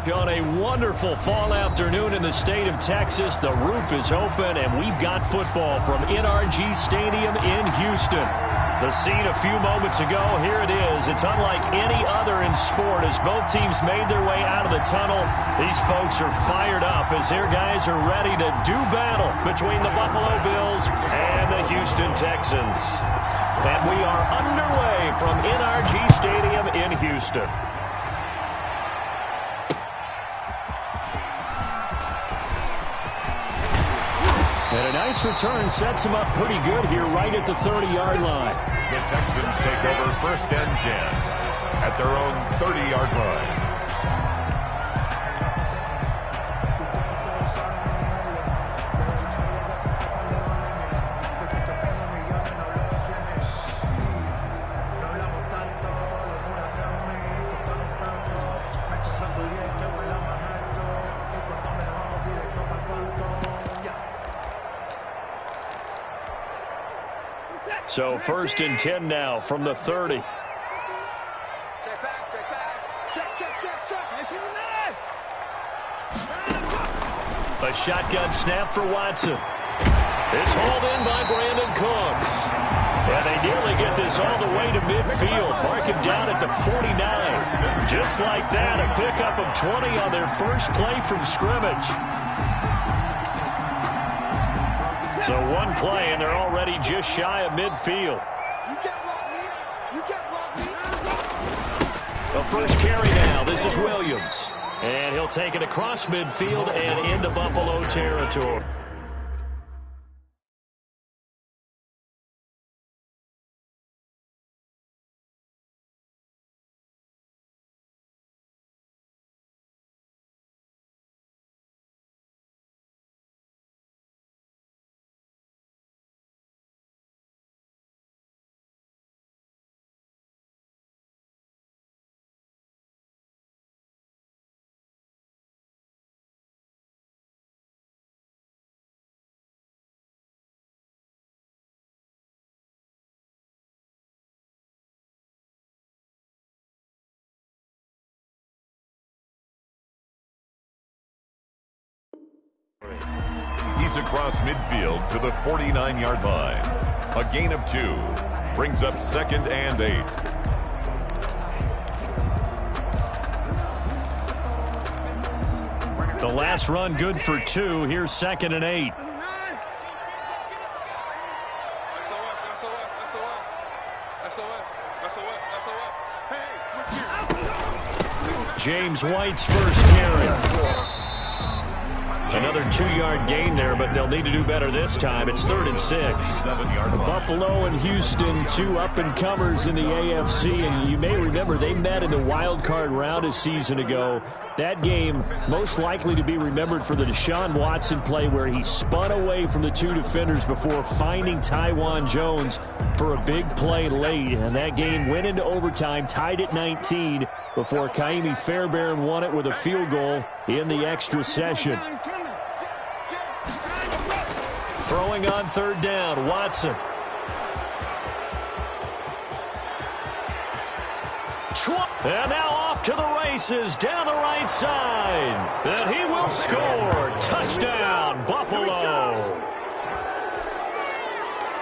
On a wonderful fall afternoon in the state of Texas, the roof is open, and we've got football from NRG Stadium in Houston. The scene a few moments ago, here it is. It's unlike any other in sport as both teams made their way out of the tunnel. These folks are fired up as their guys are ready to do battle between the Buffalo Bills and the Houston Texans. And we are underway from NRG Stadium in Houston. And a nice return sets him up pretty good here right at the 30-yard line. The Texans take over 1st and 10 at their own 30-yard line. So 1st and 10 now from the 30. Check back, check back. Check. A shotgun snap for Watson. It's hauled in by Brandon Cooks. And they nearly get this all the way to midfield. Mark him down at the 49. Just like that, a pickup of 20 on their first play from scrimmage. So one play, and they're already just shy of midfield. You can't block me. You can't block me. The first carry now. This is Williams. And he'll take it across midfield and into Buffalo territory. He's across midfield to the 49-yard line. A gain of 2 brings up 2nd and 8. The last run good for 2. Here's 2nd and 8. James White's first carry. Another 2-yard gain there, but they'll need to do better this time. It's 3rd and 6. Buffalo and Houston, 2 up-and-comers in the AFC, and you may remember they met in the wild card round a season ago. That game most likely to be remembered for the Deshaun Watson play where he spun away from the 2 defenders before finding Tywan Jones for a big play late. And that game went into overtime, tied at 19, before Kaimi Fairbairn won it with a field goal in the extra session. Throwing on 3rd down, Watson. And now off to the races down the right side. And he will score. Touchdown, Buffalo.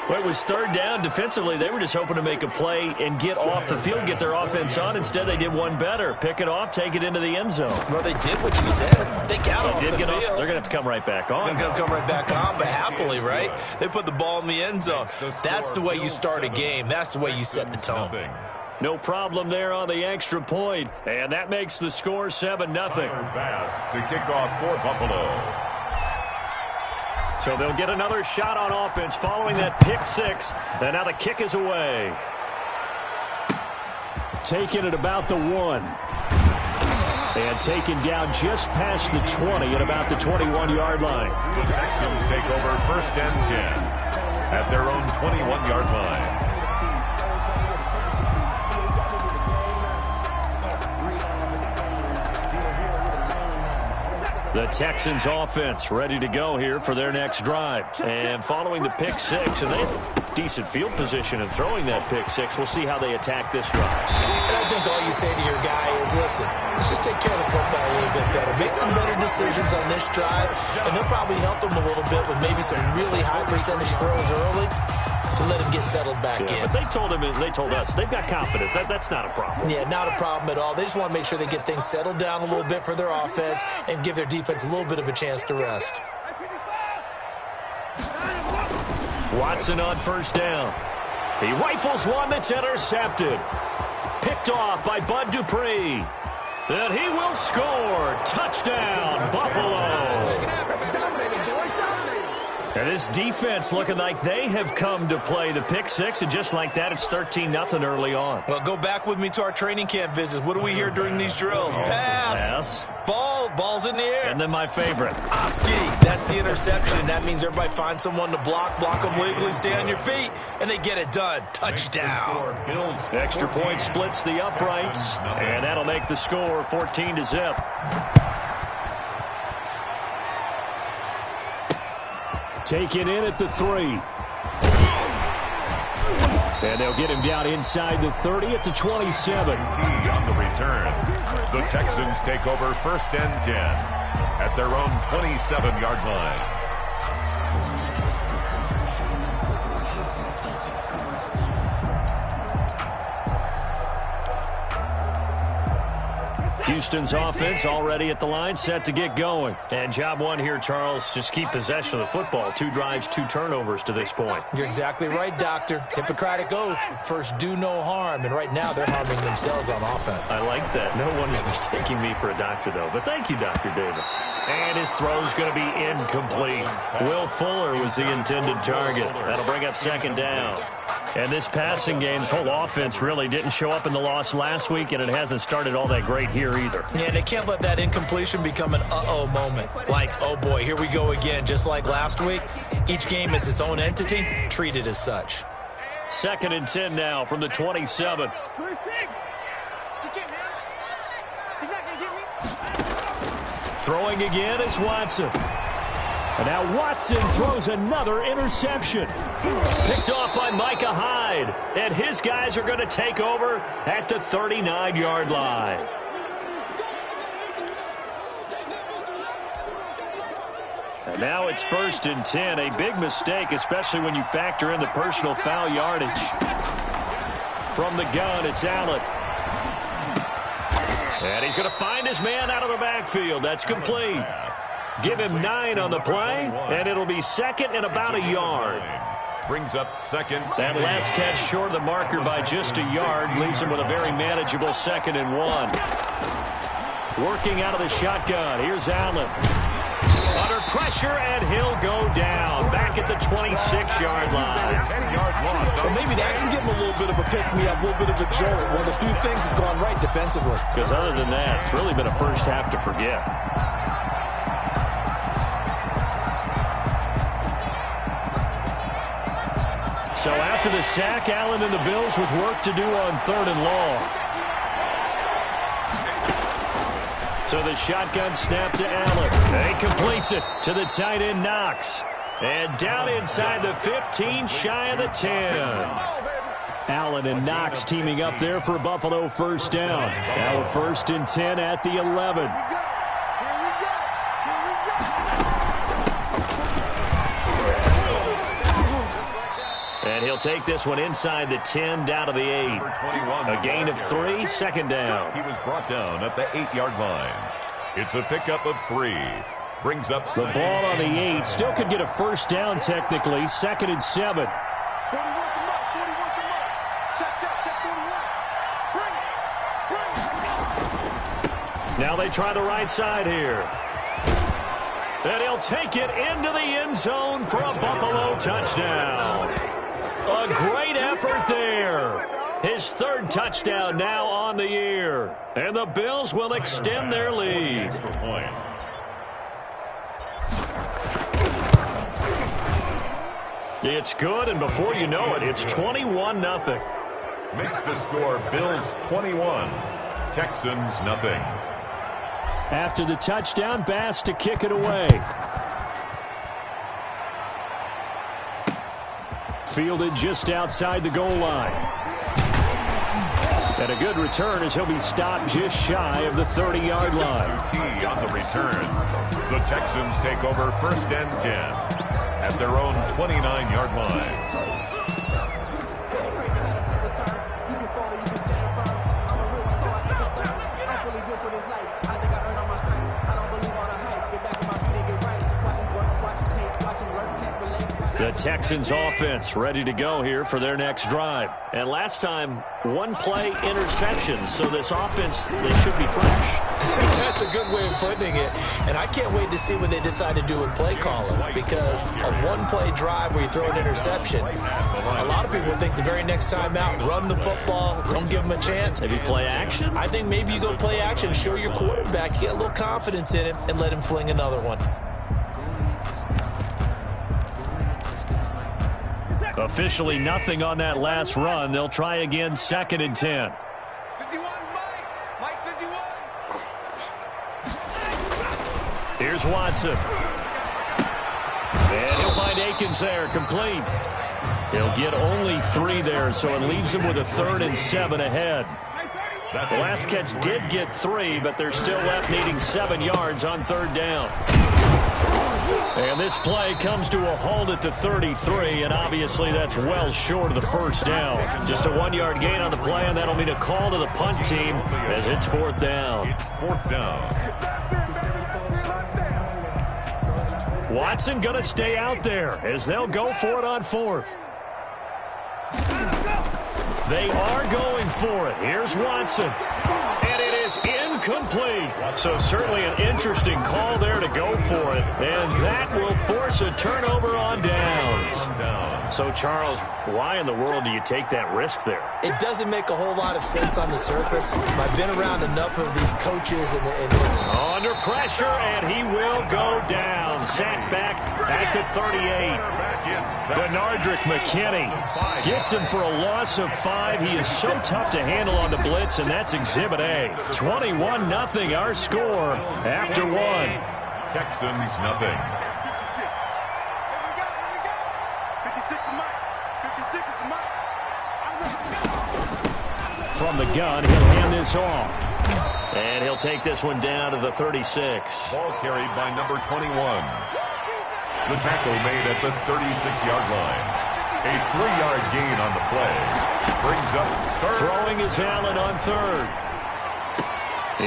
Well, it was 3rd down. Defensively, they were just hoping to make a play and get off the field, get their offense on. Instead, they did one better. Pick it off, take it into the end zone. Well, they did what you said. They got off the field. They're going to have to come right back on. They're going to come right back on, but happily, right? They put the ball in the end zone. That's the way you start a game. That's the way you set the tone. No problem there on the extra point. And that makes the score 7-0. Pass to kick off for Buffalo. So they'll get another shot on offense following that pick 6. And now the kick is away. Taken at about the 1. And taken down just past the 20 at about the 21-yard line. The Texans take over 1st and 10 at their own 21-yard line. The Texans offense ready to go here for their next drive. And following the pick 6, and they have decent field position in throwing that pick 6. We'll see how they attack this drive. And I think all you say to your guy is, listen, listen, let's just take care of the football a little bit better. Make some better decisions on this drive, and they'll probably help him a little bit with maybe some really high percentage throws early to let him get settled back in. But they told us they've got confidence. That's not a problem. Yeah, not a problem at all. They just want to make sure they get things settled down a little bit for their offense and give their defense a little bit of a chance to rest. Watson on first down. He rifles one that's intercepted. Picked off by Bud Dupree. And he will score. Touchdown, Buffalo. And this defense looking like they have come to play the pick six, and just like that, it's 13-0 early on. Well, go back with me to our training camp visits. What do we hear during these drills? Pass. Ball's in the air. And then my favorite. Oski, that's the interception. That means everybody finds someone to block them legally, stay on your feet, and they get it done. Touchdown. Extra point splits the uprights, and that'll make the score 14-0. Taken in at the 3. And they'll get him down inside the 30 at the 27. On the return, the Texans take over 1st and 10 at their own 27-yard line. Houston's offense already at the line, set to get going. And job one here, Charles, just keep possession of the football. 2 drives, 2 turnovers to this point. You're exactly right, Doctor. Hippocratic oath. First, do no harm. And right now, they're harming themselves on offense. I like that. No one is mistaking me for a doctor, though. But thank you, Dr. Davis. And his throw's going to be incomplete. Will Fuller was the intended target. That'll bring up 2nd down. And this passing game's whole offense really didn't show up in the loss last week, and it hasn't started all that great here either. Yeah, and they can't let that incompletion become an uh-oh moment. Like, oh boy, here we go again, just like last week. Each game is its own entity, treat it as such. 2nd and 10 now from the 27. Throwing again is Watson. And now Watson throws another interception. Picked off by Micah Hyde. And his guys are going to take over at the 39-yard line. And now it's 1st and 10. A big mistake, especially when you factor in the personal foul yardage. From the gun, it's Allen. And he's going to find his man out of the backfield. That's complete. Give him 9 on the play, and it'll be 2nd and about a yard. Brings up 2nd. That last catch short of the marker by just a yard leaves him with a very manageable 2nd and 1. Working out of the shotgun. Here's Allen. Under pressure, and he'll go down. Back at the 26-yard line. 10-yard loss. Well, maybe that can give him a little bit of a pick-me-up, a little bit of a jolt. One of the few things has gone right defensively. Because other than that, it's really been a first half to forget. So after the sack, Allen and the Bills with work to do on 3rd and long. So the shotgun snap to Allen. He completes it to the tight end Knox. And down inside the 15, shy of the 10. Allen and Knox teaming up there for Buffalo 1st down. Now 1st and 10 at the 11. And he'll take this one inside the 10, down to the 8. A gain of 3, 2nd down. He was brought down at the 8-yard line. It's a pickup of 3. Brings up the ball on the 8. Still could get a 1st down technically. 2nd and 7. Now they try the right side here. And he'll take it into the end zone for a Buffalo touchdown. A great effort there. His 3rd touchdown now on the year. And the Bills will extend their lead. It's good, and before you know it, it's 21-0. Makes the score Bills 21, Texans nothing. After the touchdown, Bass to kick it away. Fielded just outside the goal line. And a good return as he'll be stopped just shy of the 30-yard line. T on the return. The Texans take over 1st and 10 at their own 29-yard line. The Texans offense ready to go here for their next drive. And last time, one play interception. So this offense, they should be fresh. That's a good way of putting it. And I can't wait to see what they decide to do with play calling, because a one-play drive where you throw an interception, a lot of people think the very next time out, run the football, don't give them a chance. Maybe play action? I think maybe you go play action, show your quarterback, you get a little confidence in him, and let him fling another one. Officially nothing on that last run. They'll try again, 2nd and 10. 51, Mike 51. Here's Watson. And he'll find Akins there, complete. He'll get only 3 there, so it leaves him with a 3rd and 7 ahead. The last catch did get 3, but they're still left needing 7 yards on 3rd down. And this play comes to a halt at the 33, and obviously that's well short of the 1st down. Just a 1-yard gain on the play, and that'll mean a call to the punt team as it's 4th down. It's 4th down. Watson going to stay out there as they'll go for it on 4th. They are going for it. Here's Watson. And it is incomplete. So certainly an interesting call there to go for it. And that will force a turnover on downs. So, Charles, why in the world do you take that risk there? It doesn't make a whole lot of sense on the surface. I've been around enough of these coaches. Under pressure, and he will go down. Sacked back at the 38. Bernardrick McKinney gets him for a loss of 5. He is so tough to handle on the blitz, and that's Exhibit A. 21-0 our score after 1. Texans nothing. 56 is Mike. 56 is Mike. From the gun, he'll hand this off. And he'll take this one down to the 36. Ball carried by number 21. The tackle made at the 36-yard line. A 3-yard gain on the play. Brings up 3rd. Throwing is Allen on 3rd.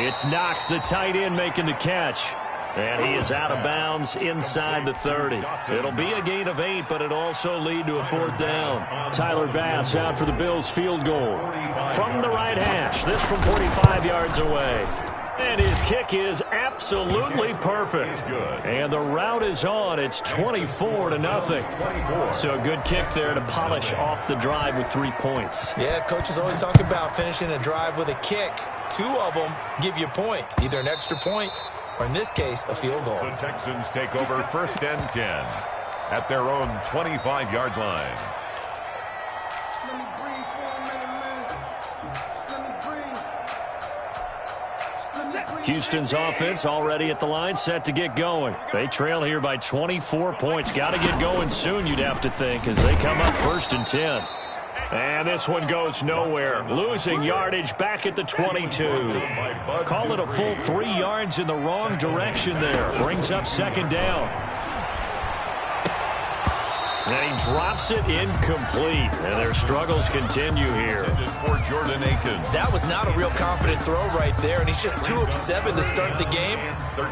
It's Knox, the tight end, making the catch. And he is out of bounds inside the 30. It'll be a gain of 8, but it'll also lead to a 4th down. Tyler Bass out for the Bills' field goal. From the right hash, this from 45 yards away. And his kick is absolutely perfect. And the route is on. It's 24-0. So a good kick there to polish off the drive with 3 points. Yeah, coaches always talk about finishing a drive with a kick. 2 of them give you points, either an extra point or, in this case, a field goal. The Texans take over 1st and 10 at their own 25-yard line. Houston's offense already at the line, set to get going. They trail here by 24 points. Got to get going soon, you'd have to think, as they come up 1st and 10. And this one goes nowhere. Losing yardage back at the 22. Call it a full 3 yards in the wrong direction there. Brings up 2nd down. And he drops it incomplete. And their struggles continue here. For Jordan Akins. That was not a real confident throw right there, and he's just 2 of 7 to start the game.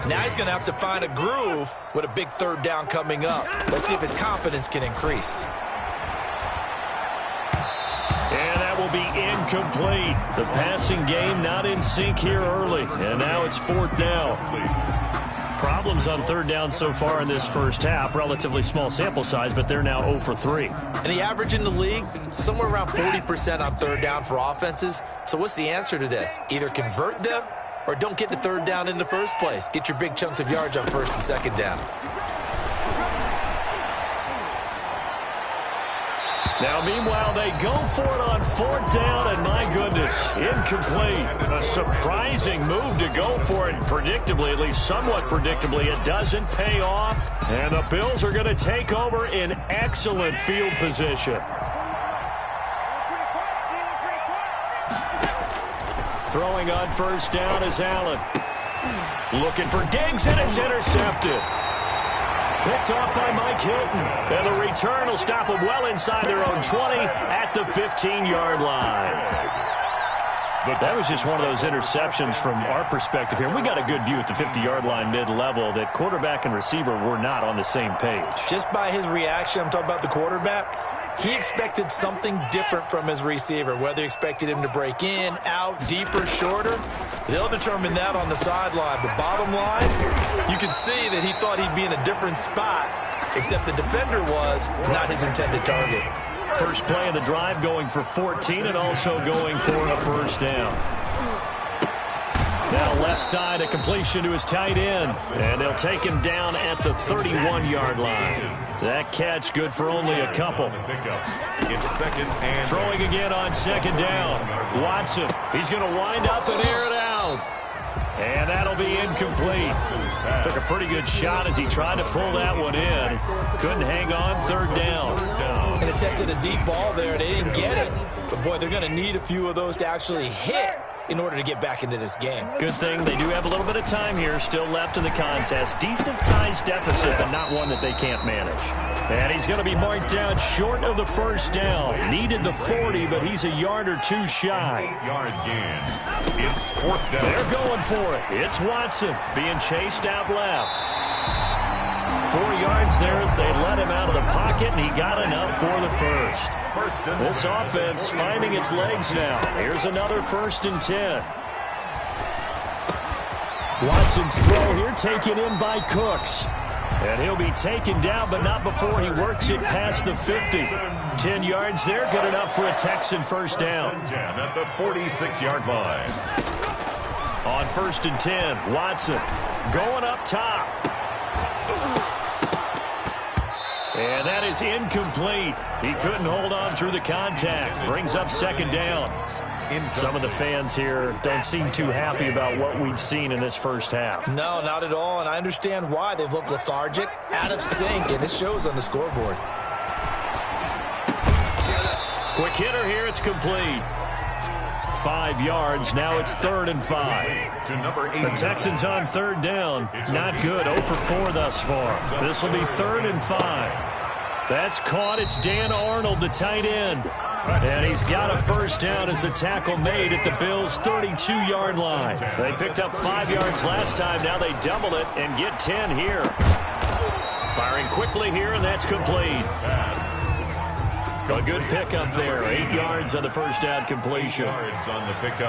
Now he's going to have to find a groove with a big 3rd down coming up. Let's see if his confidence can increase. And that will be incomplete. The passing game not in sync here early. And now it's 4th down. Problems on 3rd down so far in this first half. Relatively small sample size, but they're now 0 for 3. And the average in the league, somewhere around 40% on 3rd down for offenses. So what's the answer to this? Either convert them or don't get to 3rd down in the first place. Get your big chunks of yards on 1st and 2nd down. Now, meanwhile, they go for it on 4th down, and my goodness, incomplete. A surprising move to go for it, and predictably, at least somewhat predictably, it doesn't pay off. And the Bills are going to take over in excellent field position. Throwing on first down is Allen. Looking for Diggs, and it's intercepted. Picked off by Mike Hilton. And the return will stop them well inside their own 20 at the 15-yard line. But that was just one of those interceptions from our perspective here. We got a good view at the 50-yard line mid-level that quarterback and receiver were not on the same page. Just by his reaction, I'm talking about the quarterback, he expected something different from his receiver, whether he expected him to break in, out, deeper, shorter. They'll determine that on the sideline. The bottom line, you can see that he thought he'd be in a different spot, except the defender was not his intended target. First play of the drive going for 14 and also going for a first down. Now left side, a completion to his tight end. And they'll take him down at the 31-yard line. That catch good for only a couple. It's second and throwing again on second down. Watson, he's going to wind up and air it out. And that'll be incomplete. Took a pretty good shot as he tried to pull that one in. Couldn't hang on, third down. And attempted a deep ball there. They didn't get it. But, boy, they're going to need a few of those to actually hit in order to get back into this game. Good thing they do have a little bit of time here still left in the contest. Decent-sized deficit, but not one that they can't manage. And he's going to be marked down short of the first down. Needed the 40, but he's a yard or two shy. 8-yard gain. It's fourth down. They're going for it. It's Watson being chased out left. 4 yards there as they let him out of the pocket, and he got enough for the first. This offense finding its legs now. Here's another 1st and 10. Watson's throw here taken in by Cooks. And he'll be taken down, but not before he works it past the 50. 10 yards there, good enough for a Texan first down. At the 46-yard line. On 1st and 10, Watson going up top. And that is incomplete. He couldn't hold on through the contact. Brings up second down. Some of the fans here don't seem too happy about what we've seen in this first half. No, not at all, and I understand why. They've looked lethargic, out of sync, and it shows on the scoreboard. Quick hitter here, it's complete. 5 yards, now it's 3rd and 5. To number 8. The Texans on third down, not good, 0 for 4 thus far. This will be 3rd and 5. That's caught, it's Dan Arnold, the tight end. And he's got a first down as the tackle made at the Bills' 32-yard line. They picked up 5 yards last time, now they double it and get 10 here. Firing quickly here, and that's complete. A good pickup there. 8 yards on the first down completion.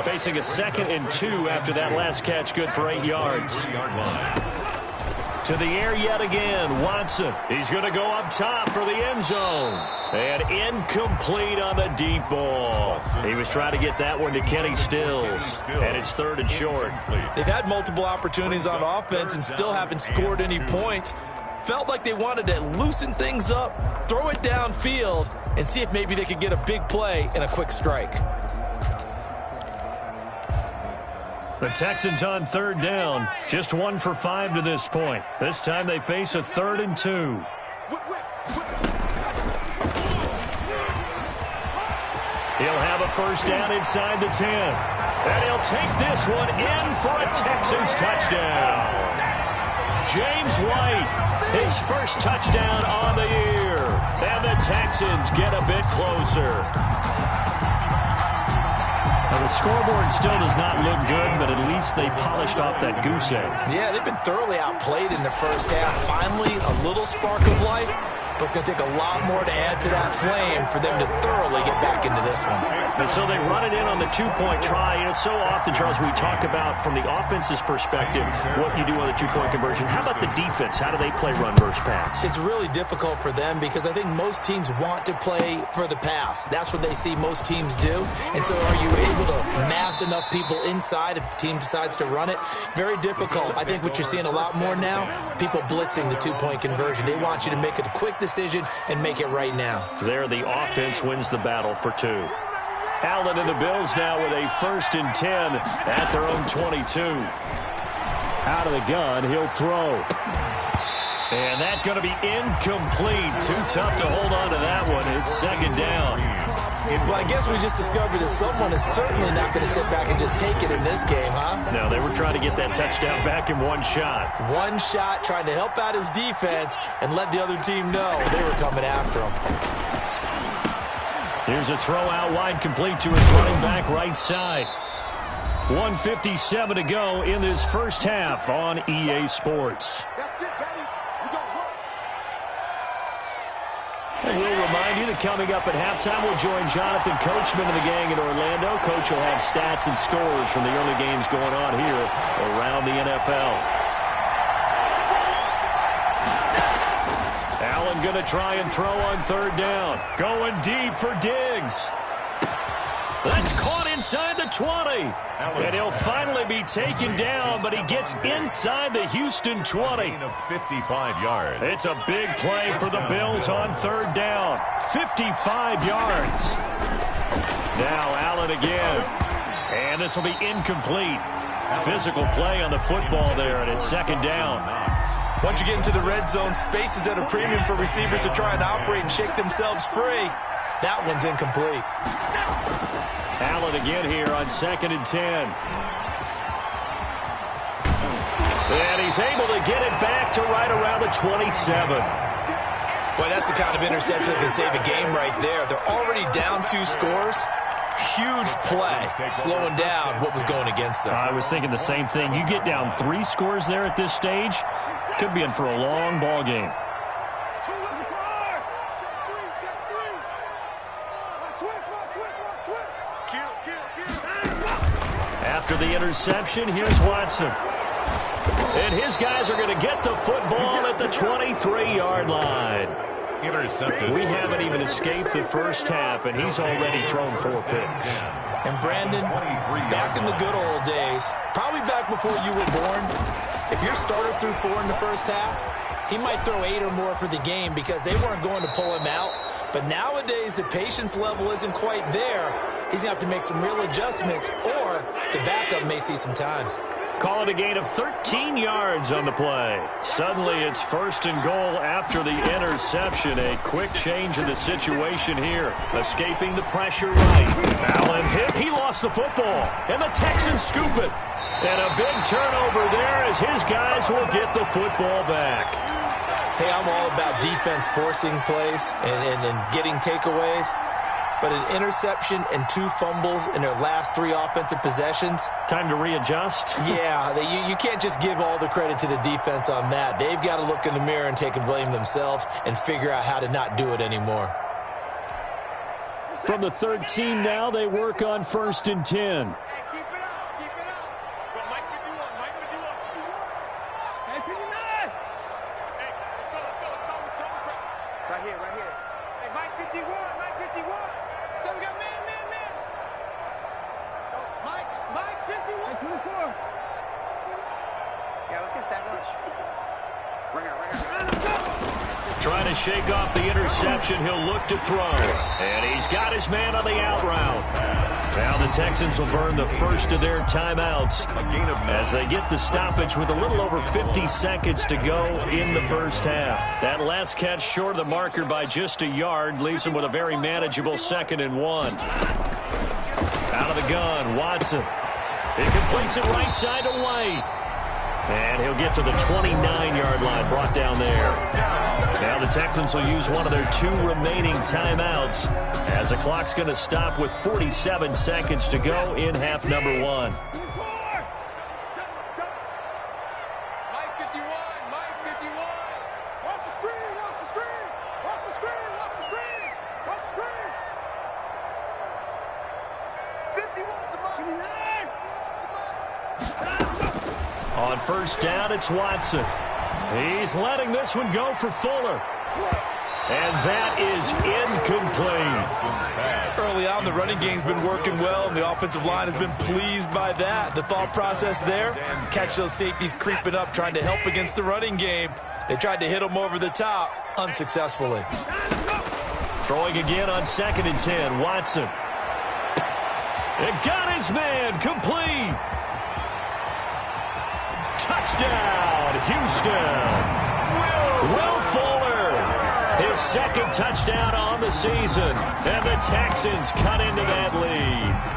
Facing a 2nd and 2 after that last catch, good for 8 yards. To the air yet again, Watson. He's going to go up top for the end zone. And incomplete on the deep ball. He was trying to get that one to Kenny Stills. And it's 3rd and short. They've had multiple opportunities on offense and still haven't scored any points. Felt like they wanted to loosen things up, throw it downfield, and see if maybe they could get a big play and a quick strike. The Texans on third down, just 1 for 5 to this point. This time they face a 3rd and 2. He'll have a first down inside the 10. And he'll take this one in for a Texans touchdown. James White, his first touchdown on the year. And the Texans get a bit closer. Now, the scoreboard still does not look good, but at least they polished off that goose egg. Yeah, they've been thoroughly outplayed in the first half. Finally, a little spark of life, but it's going to take a lot more to add to that flame for them to thoroughly get back into this one. And so they run it in on the 2-point try. And it's so often, Charles, we talk about from the offense's perspective what you do on the 2-point conversion. How about the defense? How do they play run versus pass? It's really difficult for them because I think most teams want to play for the pass. That's what they see most teams do. And so are you able to mass enough people inside if the team decides to run it? Very difficult. I think what you're seeing a lot more now, people blitzing the 2-point conversion. They want you to make a quick decision and make it right now. There, the offense wins the battle for 2. Allen and the Bills now with a 1st and 10 at their own 22. Out of the gun, he'll throw. And that's going to be incomplete. Too tough to hold on to that one. It's 2nd down. Well, I guess we just discovered that someone is certainly not going to sit back and just take it in this game, huh? No, they were trying to get that touchdown back in one shot. One shot, trying to help out his defense and let the other team know they were coming after him. Here's a throw out wide, complete to his running back right side. 1:57 to go in this first half on EA Sports. And we'll remind you that coming up at halftime, we'll join Jonathan Coachman and the gang in Orlando. Coach will have stats and scores from the early games going on here around the NFL. Allen going to try and throw on third down. Going deep for Diggs. That's caught inside the 20. And he'll finally be taken down, but he gets inside the Houston 20. 55 yards. It's a big play for the Bills on third down. 55 yards. Now Allen again. And this will be incomplete. Physical play on the football there, and it's second down. Once you get into the red zone, space is at a premium for receivers to try and operate and shake themselves free. That one's incomplete. Allen again here on 2nd and 10. And he's able to get it back to right around the 27. Boy, that's the kind of interception that can save a game right there. They're already down 2 scores. Huge play, slowing down what was going against them. I was thinking the same thing. You get down 3 scores there at this stage, could be in for a long ball game. After the interception, here's Watson. And his guys are going to get the football at the 23-yard line. Intercepted. We haven't even escaped the first half, and he's already thrown 4 picks. And Brandon, back in the good old days, probably back before you were born, if your starter threw 4 in the first half, he might throw 8 or more for the game because they weren't going to pull him out. But nowadays, the patience level isn't quite there. He's going to have to make some real adjustments, or the backup may see some time. Call it a gain of 13 yards on the play. Suddenly, it's 1st and goal after the interception. A quick change in the situation here. Escaping the pressure right. Allen hit. He lost the football. And the Texans scoop it. And a big turnover there as his guys will get the football back. Hey, I'm all about defense forcing plays and getting takeaways. But an interception and 2 fumbles in their last 3 offensive possessions. Time to readjust? Yeah, you can't just give all the credit to the defense on that. They've got to look in the mirror and take and blame themselves and figure out how to not do it anymore. From the 13 now, they work on 1st and 10. Trying to shake off the interception, he'll look to throw. And he's got his man on the out route. Now the Texans will burn the first of their timeouts as they get the stoppage with a little over 50 seconds to go in the first half. That last catch short of the marker by just a yard leaves him with a very manageable 2nd and 1. Out of the gun, Watson. He completes it right side to White. And he'll get to the 29-yard line, brought down there. Now the Texans will use one of their 2 remaining timeouts as the clock's going to stop with 47 seconds to go in half number 1. On 1st down, it's Watson. He's letting this one go for Fuller. And that is incomplete. Early on, the running game's been working well, and the offensive line has been pleased by that. The thought process there, catch those safeties creeping up, trying to help against the running game. They tried to hit them over the top, unsuccessfully. Throwing again on 2nd and 10, Watson. And got his man, complete. Touchdown, Houston. Will Fuller. His second touchdown on the season. And the Texans cut into that lead.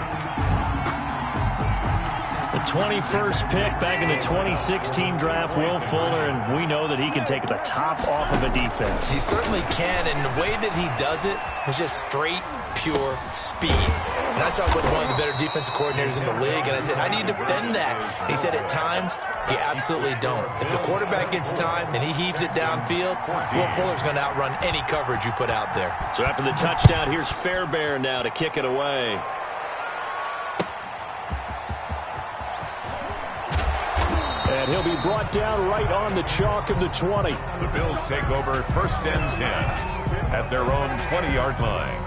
The 21st pick back in the 2016 draft, Will Fuller, and we know that he can take the top off of a defense. He certainly can, and the way that he does it is just straight, pure speed. And I saw him with one of the better defensive coordinators in the league, and I said, how do you defend that? And he said, at times, you absolutely don't. If the quarterback gets time and he heaves it downfield, Will Fuller's going to outrun any coverage you put out there. So after the touchdown, here's Fairbairn now to kick it away. And he'll be brought down right on the chalk of the 20. The Bills take over 1st and 10 at their own 20-yard line.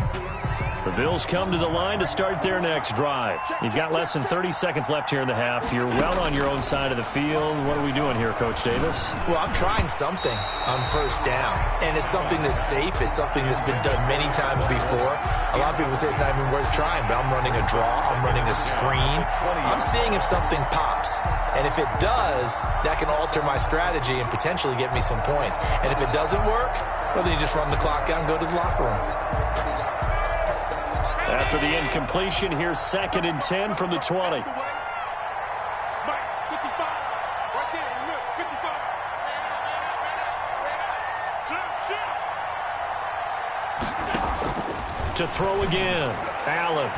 The Bills come to the line to start their next drive. You've got less than 30 seconds left here in the half. You're well on your own side of the field. What are we doing here, Coach Davis? Well, I'm trying something on 1st down, and it's something that's safe. It's something that's been done many times before. A lot of people say it's not even worth trying, but I'm running a draw. I'm running a screen. I'm seeing if something pops, and if it does, that can alter my strategy and potentially get me some points. And if it doesn't work, well, then you just run the clock out and go to the locker room. After the incompletion, here's 2nd and 10 from the 20. To throw again, Allen.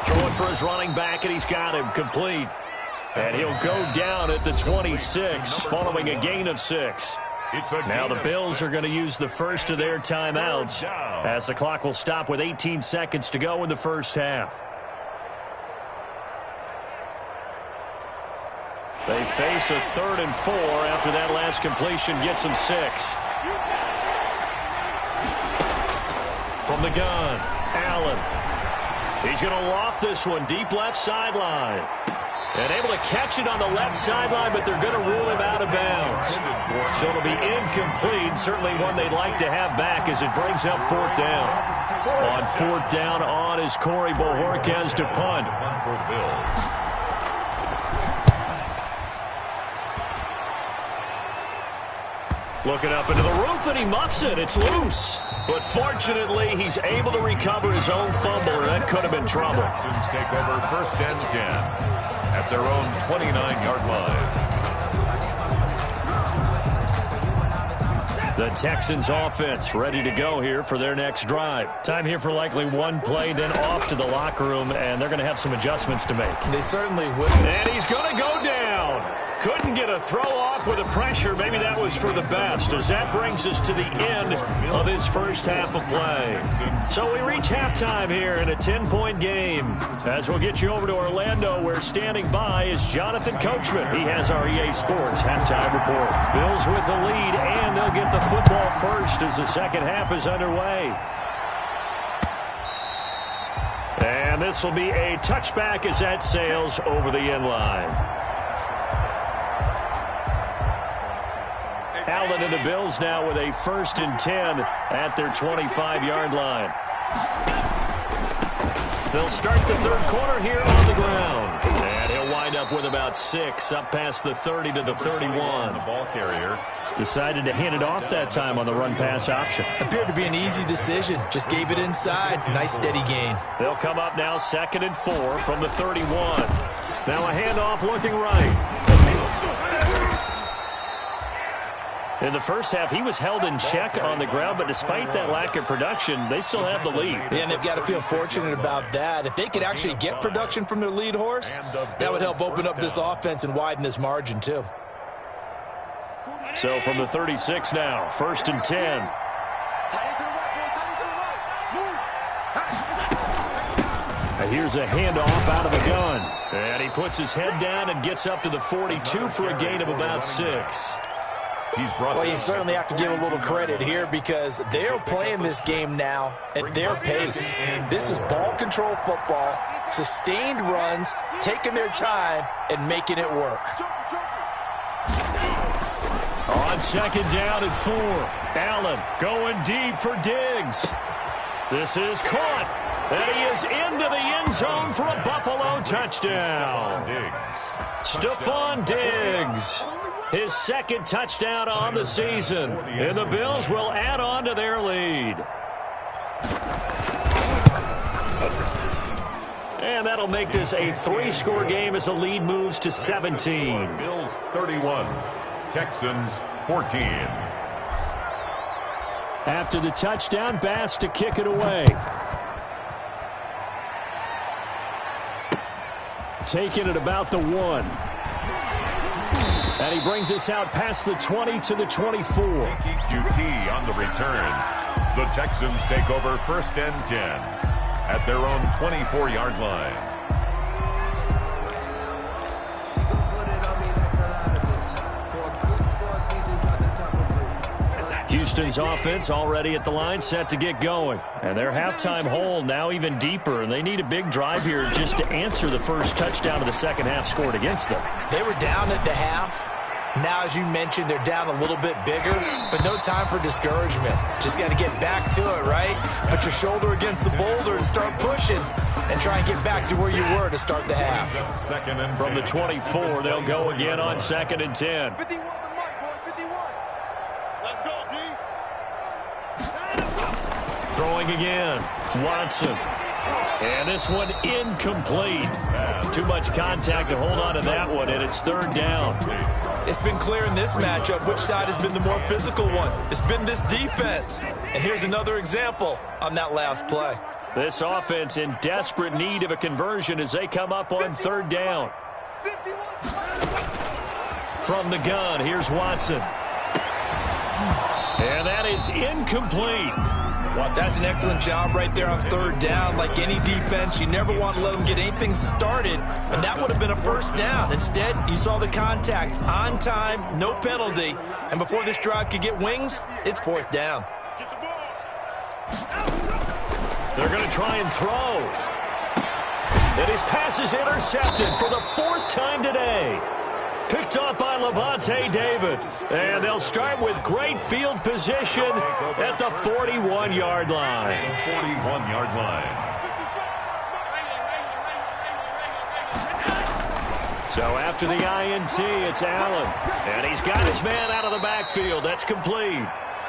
Throwing for his running back, and he's got him complete. And he'll go down at the 26, following a gain of 6. Now the Bills are going to use the first of their timeouts as the clock will stop with 18 seconds to go in the first half. They face a 3rd and 4 after that last completion gets them 6. From the gun, Allen. He's going to loft this one deep left sideline. And able to catch it on the left sideline, but they're going to rule him out of bounds. So it'll be incomplete. Certainly one they'd like to have back as it brings up 4th down. On 4th down on is Corey Bojorquez to punt. Looking up into the roof, and he muffs it. It's loose. But fortunately, he's able to recover his own fumble, or that could have been trouble. Texans take over 1st and 10 at their own 29-yard line. The Texans offense ready to go here for their next drive. Time here for likely one play, then off to the locker room, and they're going to have some adjustments to make. They certainly will. And he's going to go down. Couldn't get a throw off with the pressure. Maybe that was for the best, as that brings us to the end of his first half of play. So we reach halftime here in a 10-point game. As we'll get you over to Orlando, where standing by is Jonathan Coachman. He has our EA Sports halftime report. Bills with the lead, and they'll get the football first as the second half is underway. And this will be a touchback as that sails over the end line. Allen and the Bills now with a 1st and 10 at their 25-yard line. They'll start the 3rd quarter here on the ground. And he'll wind up with about 6 up past the 30 to the 31. The ball carrier decided to hand it off that time on the run-pass option. Appeared to be an easy decision. Just gave it inside. Nice steady gain. They'll come up now 2nd and 4 from the 31. Now a handoff looking right. In the first half, he was held in check on the ground, but despite that lack of production, they still have the lead. And they've got to feel fortunate about that. If they could actually get production from their lead horse, that would help open up this offense and widen this margin, too. So from the 36 now, 1st and 10. And here's a handoff out of the gun. And he puts his head down and gets up to the 42 for a gain of about 6. Well, you certainly have to give a little credit here because they're playing this game now at their pace. This is ball control football, sustained runs, taking their time, and making it work. On 2nd down and 4, Allen going deep for Diggs. This is caught, and he is into the end zone for a Buffalo touchdown. Stephon Diggs, his second touchdown on the season. And the Bills will add on to their lead. And that'll make this a 3-score game as the lead moves to 17. Bills 31, Texans 14. After the touchdown, Bass to kick it away. Taking it about the 1. And he brings us out past the 20 to the 24. QT on the return. The Texans take over 1st and 10 at their own 24-yard line. Houston's offense already at the line, set to get going. And their halftime hole now even deeper, and they need a big drive here just to answer the first touchdown of the second half scored against them. They were down at the half. Now, as you mentioned, they're down a little bit bigger, but no time for discouragement. Just got to get back to it, right? Put your shoulder against the boulder and start pushing and try and get back to where you were to start the half. From the 24, they'll go again on 2nd and 10. 51 for Mike, boys, 51. Let's go, D. Throwing again, Watson. And this one incomplete. Too much contact to hold on to that one, and it's 3rd down. It's been clear in this matchup which side has been the more physical one. It's been this defense. And here's another example on that last play. This offense in desperate need of a conversion as they come up on 3rd down. From the gun, here's Watson. And that is incomplete. That's an excellent job right there on 3rd down. Like any defense, you never want to let them get anything started, and that would have been a 1st down. Instead, you saw the contact on time, no penalty, and before this drive could get wings, it's 4th down. They're going to try and throw. And his pass is intercepted for the 4th time today. Picked off by Levante David. And they'll start with great field position at the 41-yard line. 41-yard line. So after the INT, it's Allen. And he's got his man out of the backfield. That's complete.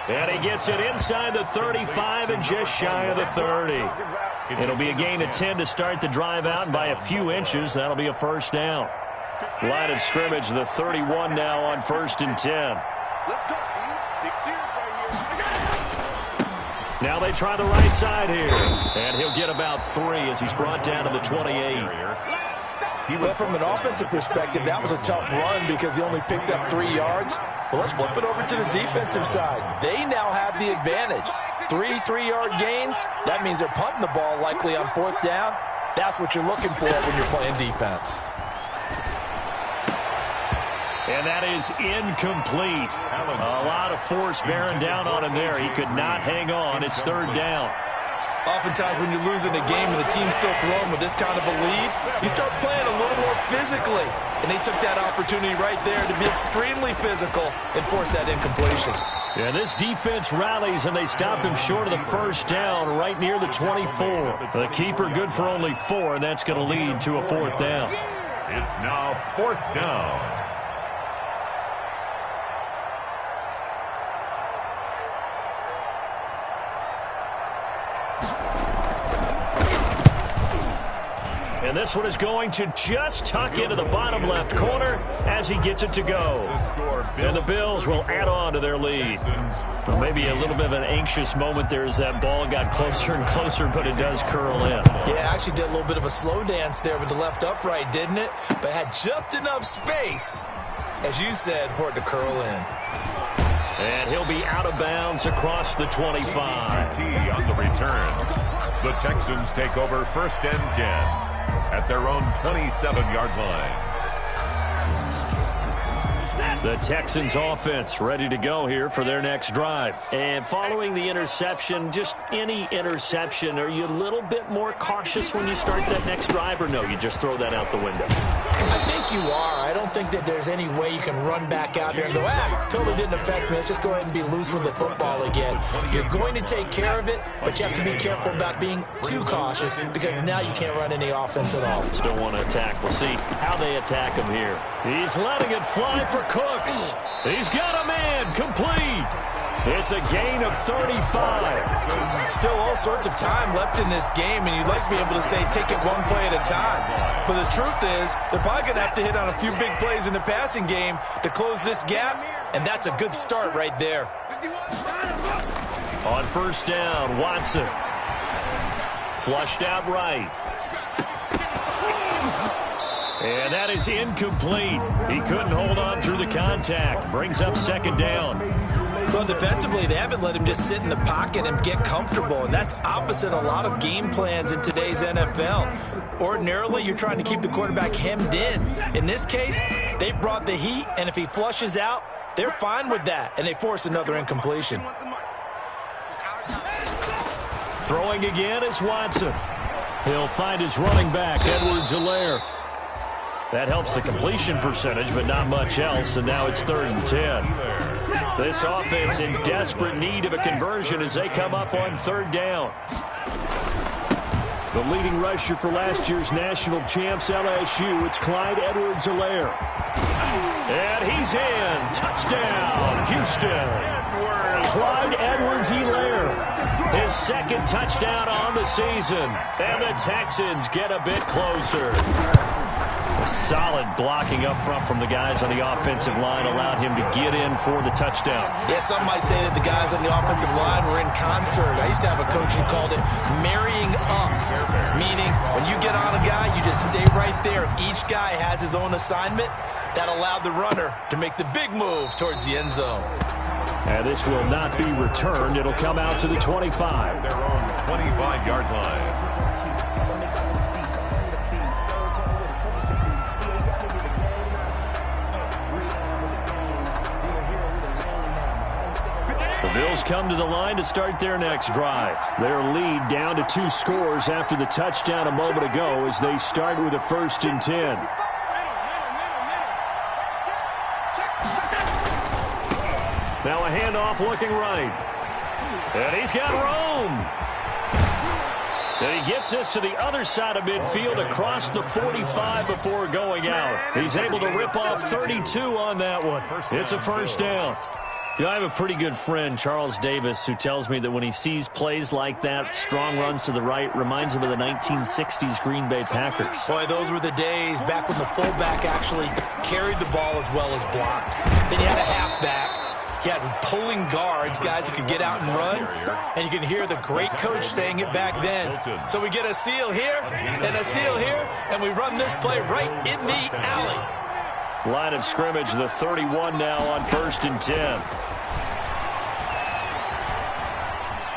And he gets it inside the 35 and just shy of the 30. It'll be a gain of 10 to start the drive out, and by a few inches, that'll be a 1st down. Line of scrimmage, the 31 now on 1st and 10. Let's go, D. Big series right here. Now they try the right side here. And he'll get about 3 as he's brought down to the 28. Well, from an offensive perspective, that was a tough run because he only picked up 3 yards. Well, let's flip it over to the defensive side. They now have the advantage. 3 3-yard gains. That means they're punting the ball likely on 4th down. That's what you're looking for when you're playing defense. And that is incomplete. A lot of force bearing down on him there. He could not hang on. It's 3rd down. Oftentimes when you're losing a game and the team's still throwing with this kind of a lead, you start playing a little more physically. And they took that opportunity right there to be extremely physical and force that incompletion. Yeah, this defense rallies, and they stop him short of the 1st down right near the 24. The keeper good for only 4, and that's going to lead to a 4th down. It's now 4th down. And this one is going to just tuck into the bottom left corner as he gets it to go. And the Bills will add on to their lead. Well, maybe a little bit of an anxious moment there as that ball got closer and closer, but it does curl in. Yeah, actually did a little bit of a slow dance there with the left upright, didn't it? But had just enough space, as you said, for it to curl in. And he'll be out of bounds across the 25. On the return. The Texans take over 1st and 10. At their own 27-yard line. The Texans offense ready to go here for their next drive. And following the interception, just any interception, are you a little bit more cautious when you start that next drive, or no, you just throw that out the window? I think you are. I don't think that there's any way you can run back out there and go, totally didn't affect me. Let's just go ahead and be loose with the football again. You're going to take care of it, but you have to be careful about being too cautious because now you can't run any offense at all. Still want to attack. We'll see how they attack him here. He's letting it fly for Cooks. He's got a man complete. It's a gain of 35. Still all sorts of time left in this game, and you'd like to be able to say take it one play at a time. But the truth is, they're probably going to have to hit on a few big plays in the passing game to close this gap, and that's a good start right there. On first down, Watson. Flushed out right. And that is incomplete. He couldn't hold on through the contact. Brings up second down. Well, defensively, they haven't let him just sit in the pocket and get comfortable, and that's opposite a lot of game plans in today's NFL. Ordinarily, you're trying to keep the quarterback hemmed in. In this case, they brought the heat, and if he flushes out, they're fine with that, and they force another incompletion. Throwing again is Watson. He'll find his running back, Edwards-Helaire. That helps the completion percentage, but not much else, and now it's 3rd and 10. This offense in desperate need of a conversion as they come up on 3rd down. The leading rusher for last year's national champs, LSU, it's Clyde Edwards-Helaire. And he's in. Touchdown, Houston. Clyde Edwards-Helaire. His 2nd touchdown on the season. And the Texans get a bit closer. Solid blocking up front from the guys on the offensive line allowed him to get in for the touchdown. Yeah, some might say that the guys on the offensive line were in concert. I used to have a coach who called it marrying up, meaning when you get on a guy, you just stay right there. Each guy has his own assignment. That allowed the runner to make the big move towards the end zone. And this will not be returned. It'll come out to the 25. Their own 25-yard line. The Bills come to the line to start their next drive. Their lead down to 2 scores after the touchdown a moment ago as they start with a 1st and 10. Now a handoff looking right. And he's got room. And he gets this to the other side of midfield across the 45 before going out. He's able to rip off 32 on that one. It's a 1st down. You know, I have a pretty good friend, Charles Davis, who tells me that when he sees plays like that, strong runs to the right, reminds him of the 1960s Green Bay Packers. Boy, those were the days back when the fullback actually carried the ball as well as blocked. Then you had a halfback. You had pulling guards, guys who could get out and run. And you can hear the great coach saying it back then. So we get a seal here and a seal here, and we run this play right in the alley. Line of scrimmage, the 31 now on 1st and 10.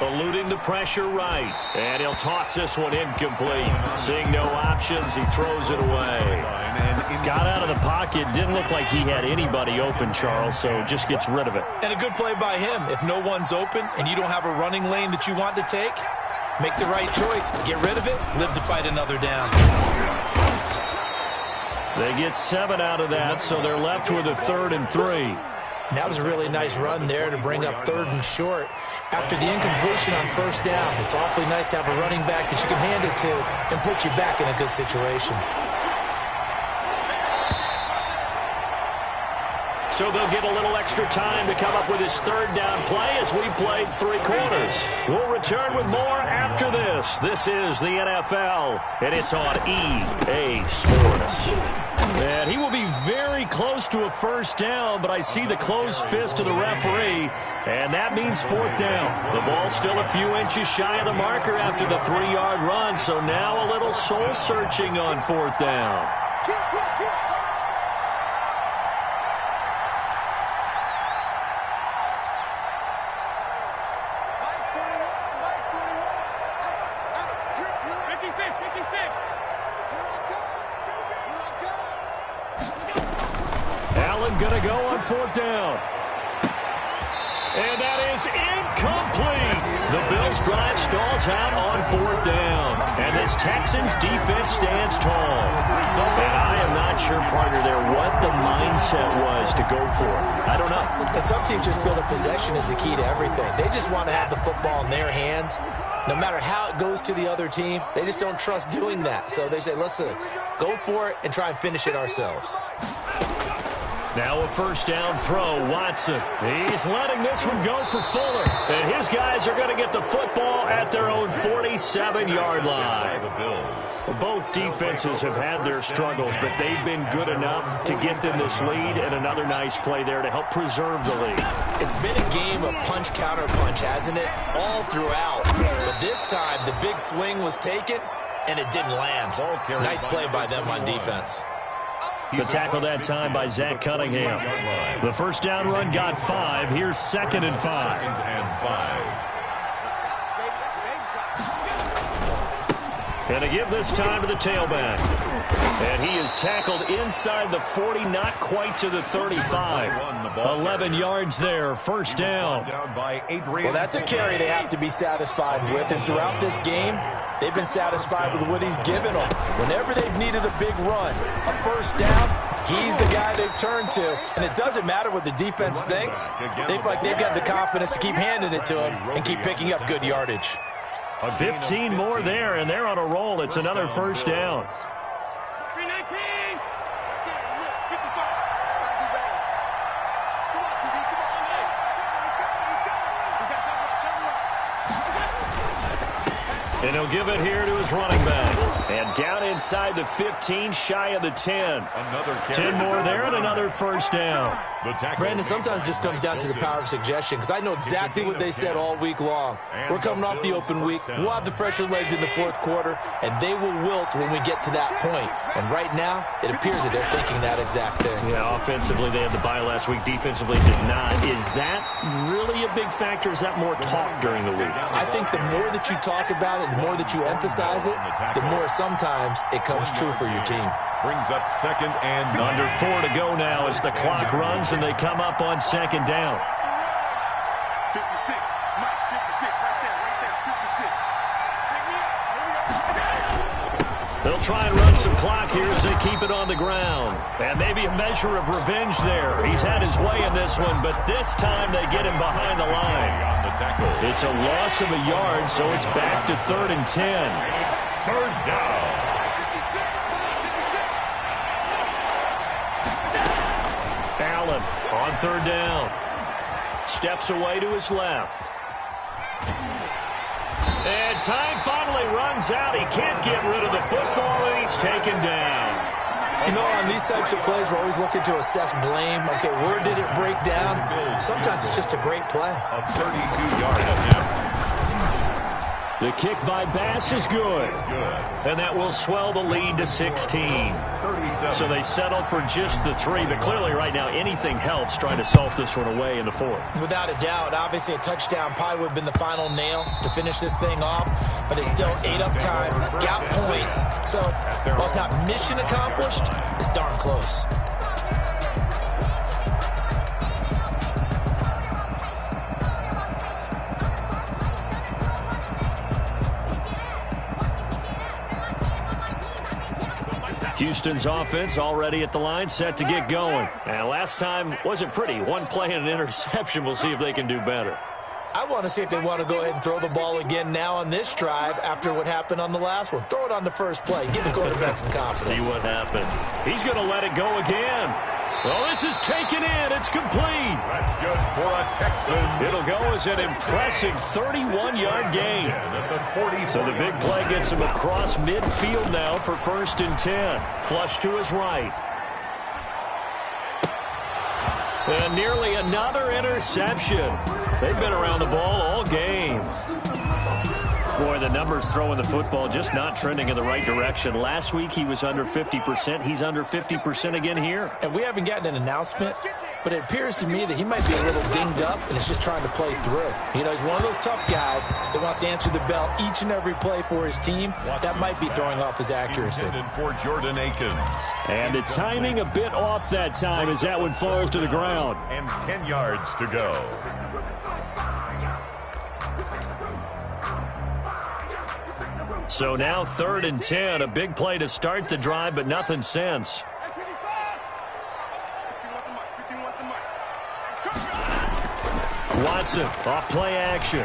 Eluding the pressure right. And he'll toss this one incomplete. Seeing no options, he throws it away. Got out of the pocket. Didn't look like he had anybody open, Charles, so just gets rid of it. And a good play by him. If no one's open and you don't have a running lane that you want to take, make the right choice. Get rid of it. Live to fight another down. They get 7 out of that, so they're left with a 3rd and 3. And that was a really nice run there to bring up 3rd and short. After the incompletion on 1st down, it's awfully nice to have a running back that you can hand it to and put you back in a good situation. So they'll get a little extra time to come up with his 3rd down play as we played 3 quarters. We'll return with more after this. This is the NFL, and it's on EA Sports. And he will be very close to a 1st down, but I see the closed fist of the referee, and that means 4th down. The ball's still a few inches shy of the marker after the 3-yard run, so now a little soul-searching on 4th down. Allen going to go on 4th down. And that is incomplete. The Bills' drive stalls out on 4th down. And this Texans defense stands tall. And I am not sure, partner, there what the mindset was to go for it. I don't know. And some teams just feel that possession is the key to everything. They just want to have the football in their hands. No matter how it goes to the other team, they just don't trust doing that. So they say, listen, go for it and try and finish it ourselves. Now a 1st down throw, Watson. He's letting this one go for Fuller. And his guys are going to get the football at their own 47-yard line. Both defenses have had their struggles, but they've been good enough to get them this lead, and another nice play there to help preserve the lead. It's been a game of punch-counter-punch, hasn't it? All throughout. But this time, the big swing was taken, and it didn't land. Nice play by them on defense. The tackle that time by Zach Cunningham. The 1st down run got 5. Here's 2nd and 5. And a give this time to the tailback. And he is tackled inside the 40, not quite to the 35. 11 yards there, 1st down. Well, that's a carry they have to be satisfied with. And throughout this game, they've been satisfied with what he's given them. Whenever they've needed a big run, a 1st down, he's the guy they've turned to. And it doesn't matter what the defense thinks. They feel like they've got the confidence to keep handing it to him and keep picking up good yardage. 15 more there, and they're on a roll. It's another 1st down. And he'll give it here to his running back. And down inside the 15, shy of the 10. 10 more there and another 1st down. Brandon, sometimes it just comes down to the power of suggestion, because I know exactly what they said all week long. We're coming off the open week. We'll have the fresher legs in the 4th quarter, and they will wilt when we get to that point. And right now, it appears that they're thinking that exact thing. Yeah, offensively, they had the bye last week. Defensively, did not. Is that really a big factor? Is that more talk during the week? I think the more that you talk about it, the more that you emphasize it, the more sometimes it comes true for your team. Brings up 2nd and under 4 to go now as the clock runs and they come up on 2nd down. 56, Mike, 56, right there, 56. They'll try and run some clock here as they keep it on the ground. And maybe a measure of revenge there. He's had his way in this one, but this time they get him behind the line. It's a loss of a yard, so it's back to 3rd and 10. It's 3rd down. Allen on 3rd down. Steps away to his left. And time finally runs out. He can't get rid of the football, and he's taken down. You know, on these types of plays, we're always looking to assess blame. Okay, where did it break down? Sometimes it's just a great play. A 32-yard attempt. The kick by Bass is good. And that will swell the lead to 16. So they settle for just the 3, but clearly right now anything helps trying to salt this one away in the 4th. Without a doubt, obviously a touchdown probably would have been the final nail to finish this thing off, but it's still ate up time, got points. So while it's not mission accomplished, it's darn close. Houston's offense already at the line, set to get going. And last time wasn't pretty. One play and an interception. We'll see if they can do better. I want to see if they want to go ahead and throw the ball again now on this drive after what happened on the last one. Throw it on the first play. Give the quarterback some confidence. See what happens. He's going to let it go again. Well, this is taken in. It's complete. That's good for a Texan. It'll go as an impressive 31-yard gain. So the big play gets him across midfield now for 1st and 10. Flush to his right. And nearly another interception. They've been around the ball all game. Boy, the numbers throwing the football just not trending in the right direction. Last week he was under 50%. He's under 50% again here. And we haven't gotten an announcement but it appears to me that he might be a little dinged up and is just trying to play through. You know, he's one of those tough guys that wants to answer the bell each and every play for his team. That might be throwing off his accuracy. For Jordan Akins. And the timing a bit off that time as that one falls to the ground. And 10 yards to go. So now 3rd and 10, a big play to start the drive, but nothing since. Watson off play action.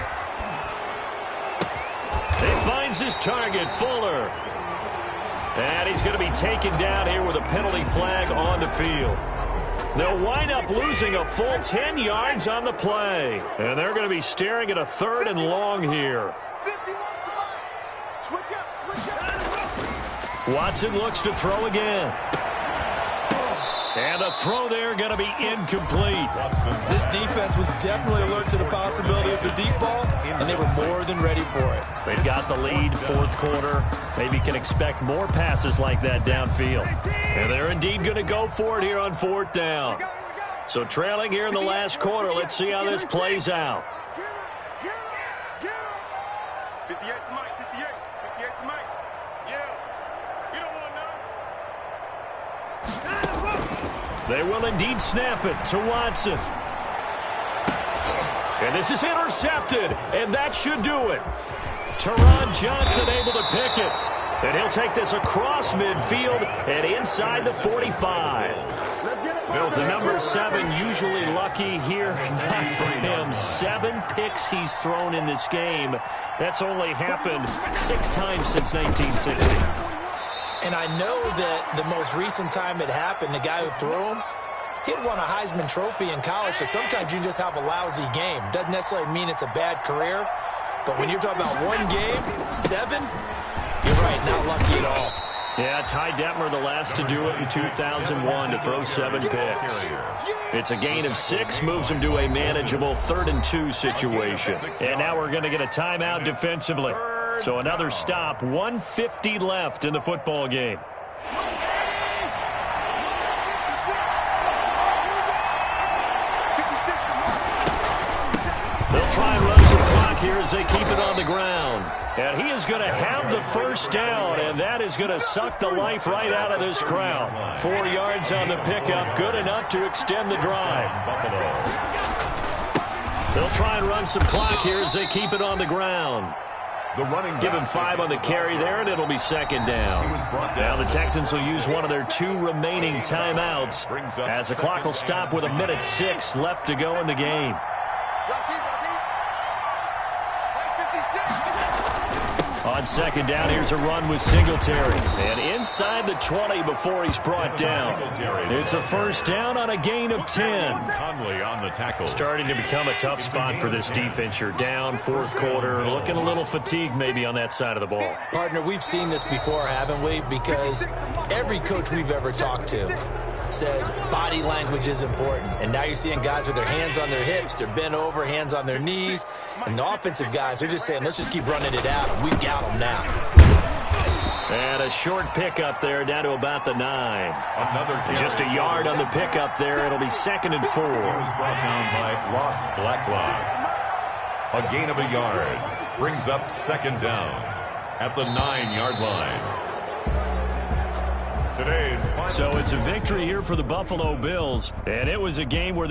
He finds his target, Fuller. And he's going to be taken down here with a penalty flag on the field. They'll wind up losing a full 10 yards on the play. And they're going to be staring at a 3rd and long here. Watson looks to throw again. And the throw there going to be incomplete. This defense was definitely alert to the possibility of the deep ball, and they were more than ready for it. They've got the lead, 4th quarter. Maybe can expect more passes like that downfield. And they're indeed going to go for it here on 4th down. So trailing here in the last quarter, let's see how this plays out. 58 to Mike, 58 to Mike. Yeah, you don't want to know. They will indeed snap it to Watson. And this is intercepted, and that should do it. Teron Johnson able to pick it. And he'll take this across midfield and inside the 45. The number 7 usually lucky here. Not for him. 7 picks he's thrown in this game. That's only happened 6 times since 1960. And I know that the most recent time it happened, the guy who threw him, he'd won a Heisman Trophy in college, so sometimes you just have a lousy game. Doesn't necessarily mean it's a bad career, but when you're talking about one game, 7, you're right, not lucky at all. Yeah, Ty Detmer the last to do it in 2001 to throw 7 picks. It's a gain of 6, moves him to a manageable 3rd and 2 situation. And now we're going to get a timeout defensively. So another stop, 1:50 left in the football game. They'll try and run some clock here as they keep it on the ground. And he is going to have the first down, and that is going to suck the life right out of this crowd. 4 yards on the pickup, good enough to extend the drive. They'll try and run some clock here as they keep it on the ground. Give him 5 on the carry there, and it'll be 2nd down. Now the Texans will use one of their 2 remaining timeouts as the clock will stop with 1:06 left to go in the game. On 2nd down, here's a run with Singletary. And inside the 20 before he's brought down. It's a first down on a gain of 10. Conley on the tackle. Starting to become a tough spot for this defense. You're down, 4th quarter, looking a little fatigued maybe on that side of the ball. Partner, we've seen this before, haven't we? Because every coach we've ever talked to says body language is important. And now you're seeing guys with their hands on their hips, they're bent over, hands on their knees. And the offensive guys are just saying, let's just keep running it at them. We've got them now. And a short pickup there down to about the 9. Just a yard on the pickup there. It'll be 2nd and 4. He was brought down by Ross Blacklock. A gain of a yard brings up 2nd down at the 9-yard line. So it's a victory here for the Buffalo Bills, and it was a game where